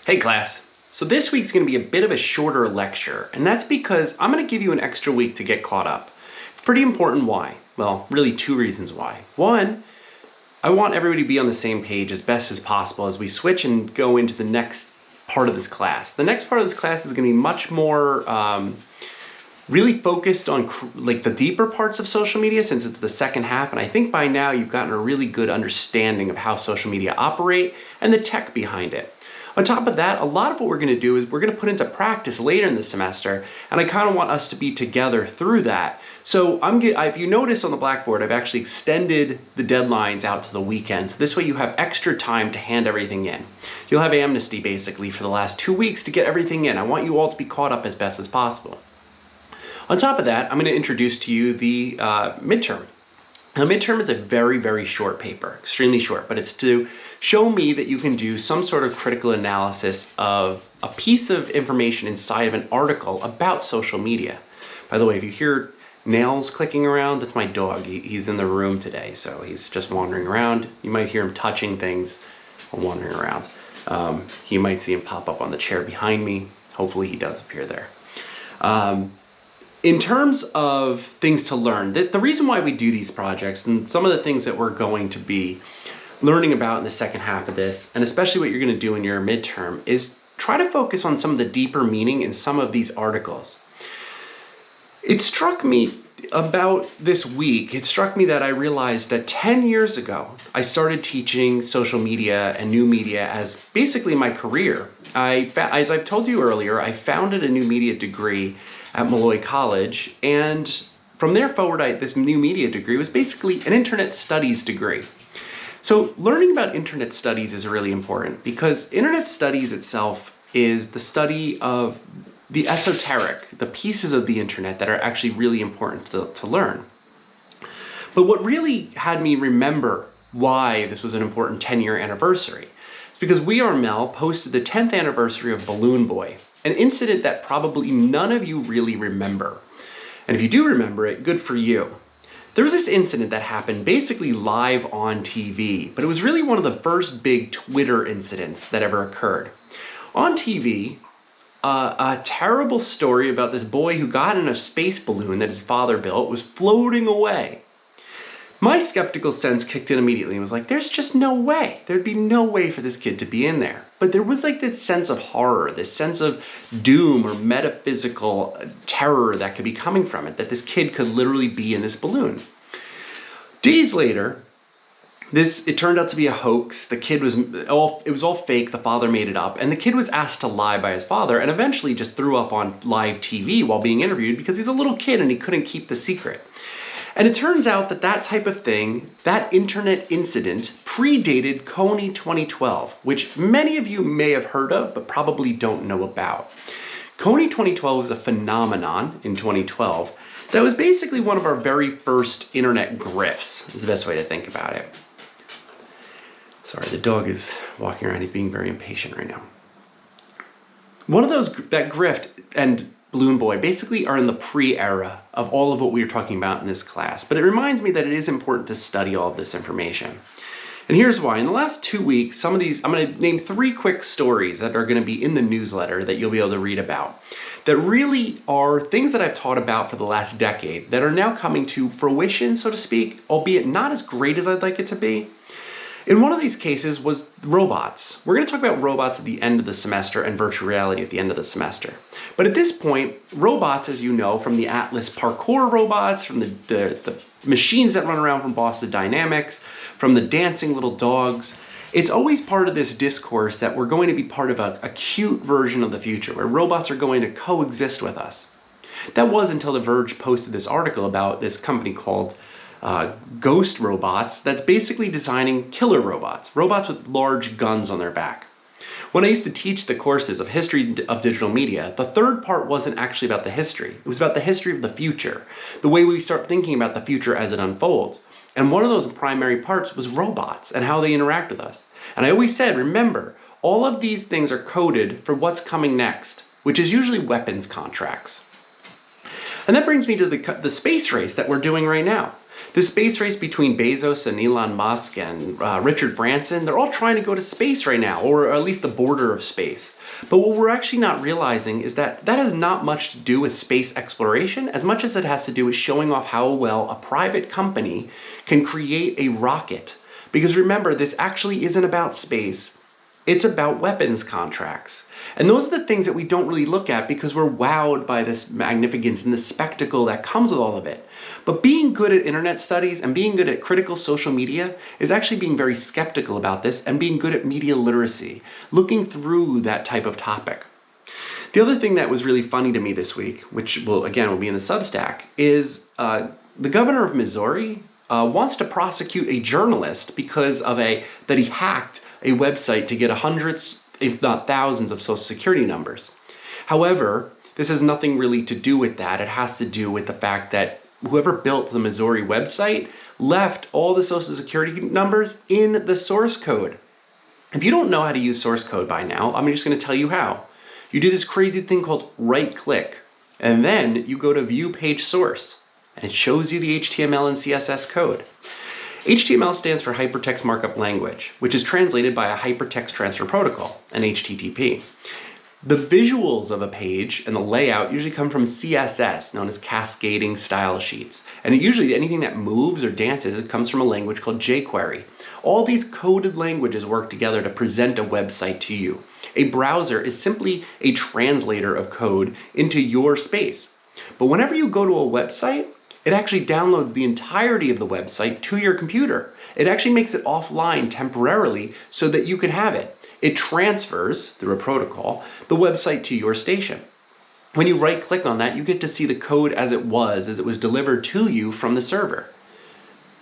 Hey class, so this week's going to be a bit of a shorter lecture, and that's because I'm going to give you an extra week to get caught up. It's pretty important why. Well, really two reasons why. One, I want everybody to be on the same page as best as possible as we switch and go into the next part of this class. The next part of this class is going to be much more really focused on like the deeper parts of social media since it's the second half, and I think by now you've gotten a really good understanding of how social media operate and the tech behind it. On top of that, a lot of what we're going to do is we're going to put into practice later in the semester, and I kind of want us to be together through that. So if you notice on the blackboard, I've actually extended the deadlines out to the weekends. This way you have extra time to hand everything in. You'll have amnesty basically for the last 2 weeks to get everything in. I want you all to be caught up as best as possible. On top of that, I'm going to introduce to you the midterm. Now, midterm is a very, very short paper, extremely short, but it's to show me that you can do some sort of critical analysis of a piece of information inside of an article about social media. By the way, if you hear nails clicking around, that's my dog. He's in the room today, so he's just wandering around. You might hear him touching things while wandering around. You might see him pop up on the chair behind me. Hopefully he does appear there. In terms of things to learn, the reason why we do these projects and some of the things that we're going to be learning about in the second half of this, and especially what you're going to do in your midterm, is try to focus on some of the deeper meaning in some of these articles. It struck me about this week, that I realized that 10 years ago, I started teaching social media and new media as basically my career. As I've told you earlier, I founded a new media degree at Malloy College, and from there forward, this new media degree was basically an internet studies degree. So learning about internet studies is really important because internet studies itself is the study of the esoteric, the pieces of the internet that are actually really important to learn. But what really had me remember why this was an important 10-year anniversary is because We Are Mel posted the 10th anniversary of Balloon Boy, an incident that probably none of you really remember. And if you do remember it, good for you. There was this incident that happened basically live on TV, but it was really one of the first big Twitter incidents that ever occurred. On TV, a terrible story about this boy who got in a space balloon that his father built was floating away. My skeptical sense kicked in immediately and was like, there's just no way. There'd be no way for this kid to be in there. But there was like this sense of horror, this sense of doom or metaphysical terror that could be coming from it, that this kid could literally be in this balloon. Days later, it turned out to be a hoax. The kid it was all fake. The father made it up. And the kid was asked to lie by his father and eventually just threw up on live TV while being interviewed because he's a little kid and he couldn't keep the secret. And it turns out that type of thing, that internet incident, predated Kony 2012, which many of you may have heard of, but probably don't know about. Kony 2012 was a phenomenon in 2012 that was basically one of our very first internet grifts, is the best way to think about it. Sorry, the dog is walking around. He's being very impatient right now. One of those, that grift and Balloon Boy basically are in the pre-era of all of what we were talking about in this class, but it reminds me that it is important to study all of this information. And here's why. In the last 2 weeks, I'm going to name 3 quick stories that are going to be in the newsletter that you'll be able to read about that really are things that I've taught about for the last decade that are now coming to fruition, so to speak, albeit not as great as I'd like it to be. In one of these cases was robots. We're going to talk about robots at the end of the semester and virtual reality at the end of the semester. But at this point, robots, as you know, from the Atlas parkour robots, from the machines that run around from Boston Dynamics, from the dancing little dogs, it's always part of this discourse that we're going to be part of a cute version of the future where robots are going to coexist with us. That was until The Verge posted this article about this company called Ghost Robots that's basically designing killer robots with large guns on their back. When I used to teach the courses of history of digital media, the third part wasn't actually about the history. It was about the history of the future, the way we start thinking about the future as it unfolds. And one of those primary parts was robots and how they interact with us. And I always said, remember, all of these things are coded for what's coming next, which is usually weapons contracts. And that brings me to the space race that we're doing right now. The space race between Bezos and Elon Musk and Richard Branson, they're all trying to go to space right now, or at least the border of space. But what we're actually not realizing is that that has not much to do with space exploration as much as it has to do with showing off how well a private company can create a rocket. Because remember, this actually isn't about space. It's about weapons contracts. And those are the things that we don't really look at because we're wowed by this magnificence and the spectacle that comes with all of it. But being good at internet studies and being good at critical social media is actually being very skeptical about this and being good at media literacy, looking through that type of topic. The other thing that was really funny to me this week, which will be in the Substack, is the governor of Missouri wants to prosecute a journalist because of that he hacked a website to get hundreds, if not thousands, of social security numbers. However, this has nothing really to do with that. It has to do with the fact that whoever built the Missouri website left all the social security numbers in the source code. If you don't know how to use source code by now, I'm just going to tell you how. You do this crazy thing called right click, and then you go to view page source, and it shows you the HTML and CSS code. HTML stands for Hypertext Markup Language, which is translated by a Hypertext Transfer Protocol, an HTTP. The visuals of a page and the layout usually come from CSS, known as Cascading Style Sheets. And usually anything that moves or dances, it comes from a language called jQuery. All these coded languages work together to present a website to you. A browser is simply a translator of code into your space. But whenever you go to a website, it actually downloads the entirety of the website to your computer. It actually makes it offline temporarily so that you can have it. It transfers, through a protocol, the website to your station. When you right-click on that, you get to see the code as it was delivered to you from the server.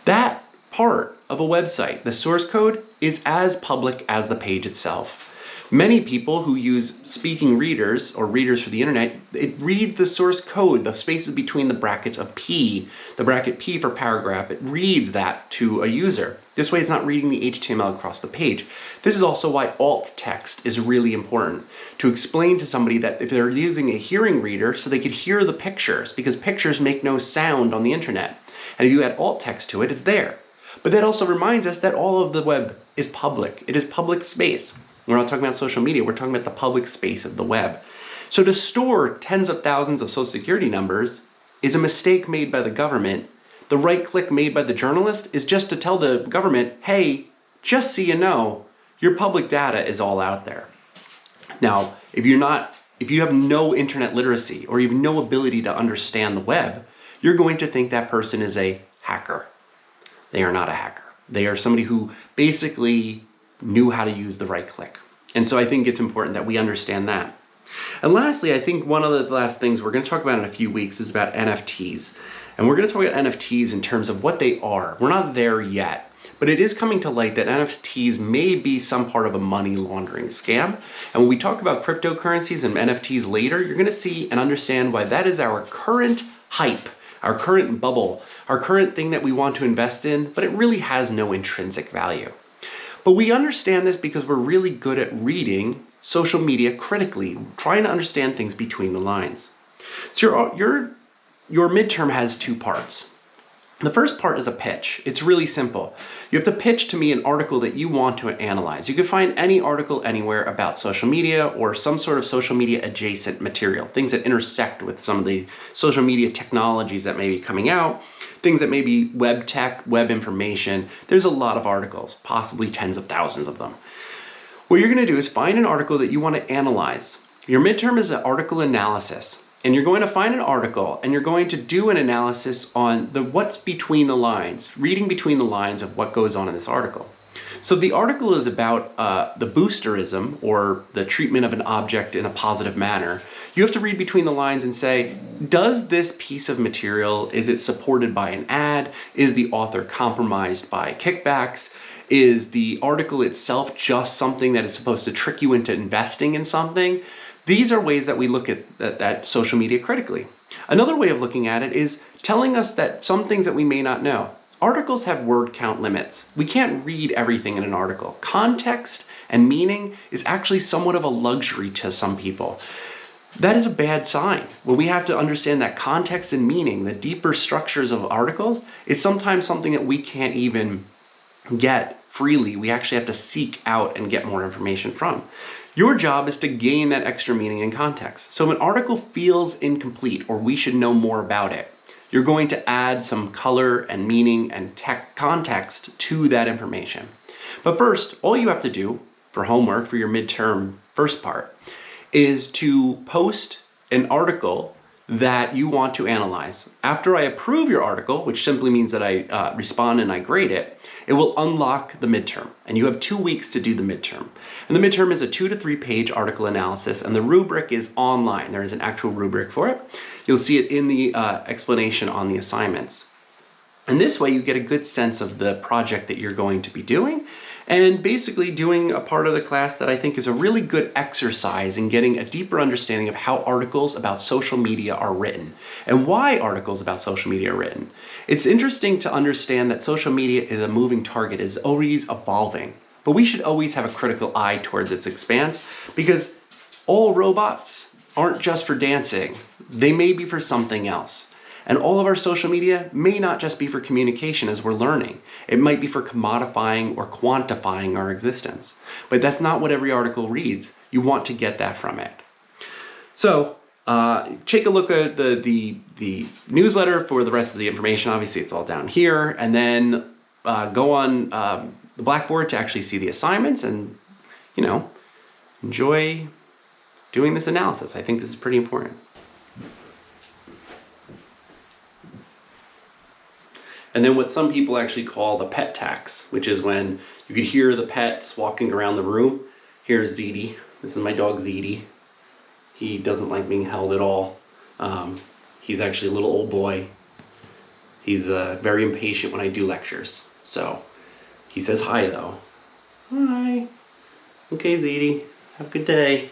That part of a website, the source code, is as public as the page itself. Many people who use speaking readers or readers for the internet, it reads the source code, the spaces between the brackets of P, the bracket P for paragraph, it reads that to a user. This way it's not reading the HTML across the page. This is also why alt text is really important, to explain to somebody that if they're using a hearing reader so they could hear the pictures, because pictures make no sound on the internet. And if you add alt text to it, it's there. But that also reminds us that all of the web is public. It is public space. We're not talking about social media, we're talking about the public space of the web. So to store tens of thousands of social security numbers is a mistake made by the government. The right click made by the journalist is just to tell the government, hey, just so you know, your public data is all out there. Now, if you have no internet literacy or you have no ability to understand the web, you're going to think that person is a hacker. They are not a hacker. They are somebody who basically knew how to use the right click. And so I think it's important that we understand that. And lastly, I think one of the last things we're going to talk about in a few weeks is about NFTs. And we're going to talk about NFTs in terms of what they are. We're not there yet, but it is coming to light that NFTs may be some part of a money laundering scam. And when we talk about cryptocurrencies and NFTs later, you're going to see and understand why that is our current hype, our current bubble, our current thing that we want to invest in, but it really has no intrinsic value. But we understand this because we're really good at reading social media critically, trying to understand things between the lines. So your midterm has two parts. The first part is a pitch. It's really simple. You have to pitch to me an article that you want to analyze. You can find any article anywhere about social media or some sort of social media adjacent material, things that intersect with some of the social media technologies that may be coming out, things that may be web tech, web information. There's a lot of articles, possibly tens of thousands of them. What you're going to do is find an article that you want to analyze. Your midterm is an article analysis. And you're going to find an article and you're going to do an analysis on what's between the lines, reading between the lines of what goes on in this article. So the article is about the boosterism, or the treatment of an object in a positive manner. You have to read between the lines and say, does this piece of material, is it supported by an ad? Is the author compromised by kickbacks? Is the article itself just something that is supposed to trick you into investing in something? These are ways that we look at social media critically. Another way of looking at it is telling us that some things that we may not know. Articles have word count limits. We can't read everything in an article. Context and meaning is actually somewhat of a luxury to some people. That is a bad sign. Well, we have to understand that context and meaning, the deeper structures of articles, is sometimes something that we can't even get freely. We actually have to seek out and get more information from. Your job is to gain that extra meaning and context. So if an article feels incomplete or we should know more about it, you're going to add some color and meaning and context to that information. But first, all you have to do for homework for your midterm first part is to post an article that you want to analyze. After I approve your article, which simply means that I respond and I grade it, it will unlock the midterm. And you have 2 weeks to do the midterm. And the midterm is a 2 to 3 page article analysis, and the rubric is online. There is an actual rubric for it. You'll see it in the explanation on the assignments. And this way you get a good sense of the project that you're going to be doing, and basically doing a part of the class that I think is a really good exercise in getting a deeper understanding of how articles about social media are written and why articles about social media are written. It's interesting to understand that social media is a moving target, is always evolving, but we should always have a critical eye towards its expanse, because all robots aren't just for dancing. They may be for something else. And all of our social media may not just be for communication as we're learning. It might be for commodifying or quantifying our existence. But that's not what every article reads. You want to get that from it. So take a look at the newsletter for the rest of the information. Obviously, it's all down here. And then go on the Blackboard to actually see the assignments and, enjoy doing this analysis. I think this is pretty important. And then what some people actually call the pet tax, which is when you could hear the pets walking around the room. Here's Zeddy. This is my dog Zeddy. He doesn't like being held at all. He's actually a little old boy. He's very impatient when I do lectures. So he says hi though. Hi. Okay, Zeddy. Have a good day.